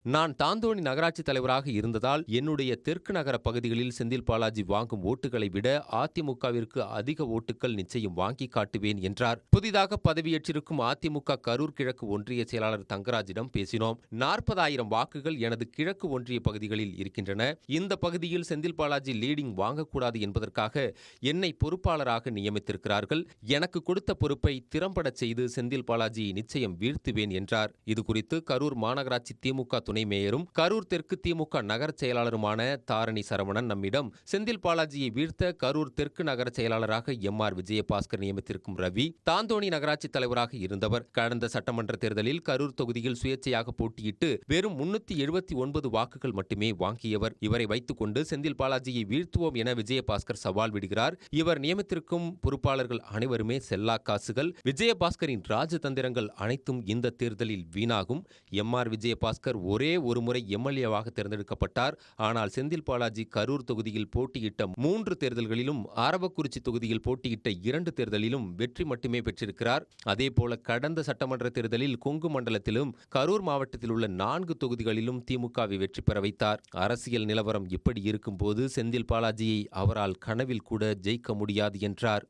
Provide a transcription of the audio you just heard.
நான் தாந்தோணி நகராட்சி தலைவராக இருந்ததால் என்னுடைய தெற்கு நகர பகுதிகளில் செந்தில் பாலாஜி வாங்கும் ஓட்டுகளை விட அதிமுகவிற்கு அதிக ஓட்டுகள் நிச்சயம் வாங்கி காட்டுவேன் என்றார். புதிதாக பதவியேற்றிருக்கும் அதிமுக கரூர் கிழக்கு ஒன்றிய செயலாளர் தங்கராஜிடம் பேசினோம். 40,000 வாக்குகள் எனது கிழக்கு ஒன்றிய பகுதிகளில் இருக்கின்றன. இந்த பகுதியில் செந்தில் பாலாஜி லீடிங் வாங்கக்கூடாது என்பதற்காக என்னை பொறுப்பாளராக நியமித்திருக்கிறார்கள். எனக்கு கொடுத்த பொறுப்பை திறம்பட செய்து செந்தில் பாலாஜியை நிச்சயம் வீழ்த்துவேன் என்றார். இதுகுறித்து கரூர் மாநகராட்சி திமுக துணை மேயரும் கரூர் தெற்கு திமுக நகர செயலாளருமான தாரணி சரவணன் நம்மிடம் செந்தில் பாலாஜியை வீழ்த்த கரூர் தெற்கு நகர செயலாளராக எம்.ஆர். விஜயபாஸ்கர் நியமித்திருக்கும் ரவி தாந்தோணி நகராட்சி தலைவராக இருந்தவர். கடந்த சட்டமன்ற தேர்தலில் கரூர் தொகுதியில் சுயேட்சையாக போட்டியிட்டு வெறும் 379 வாக்குகள் மட்டுமே வாங்கியவர். இவரை வைத்துக் கொண்டு செந்தில் பாலாஜியை வீழ்த்துவோம் என விஜயபாஸ்கர் சவால் விடுகிறார். இவர் நியமித்திருக்கும் பொறுப்பாளர்கள் அனைவருமே செல்லா காசுகள். விஜயபாஸ்கரின் ராஜதந்திரங்கள் அனைத்தும் இந்த தேர்தலில் வீணாகும். எம்.ஆர். விஜயபாஸ்கர் ஒரே ஒரு முறை எம்எல்ஏவாக தேர்ந்தெடுக்கப்பட்டார். ஆனால் செந்தில் பாலாஜி கரூர் தொகுதியில் போட்டியிட்ட 3 தேர்தல்களிலும் அரவக்குறிச்சி தொகுதியில் போட்டியிட்ட 2 தேர்தலிலும் வெற்றி மட்டுமே பெற்றிருக்கிறார். அதேபோல கடந்த சட்டமன்ற தேர்தலில் கொங்கு மண்டலத்திலும் கரூர் மாவட்டத்தில் உள்ள 4 தொகுதிகளிலும் திமுகவை வெற்றி பெற வைத்தார். அரசியல் நிலவரம் இப்படி இருக்கும்போது செந்தில் பாலாஜியை அவரால் கனவில் கூட ஜெயிக்க முடியாது என்றார்.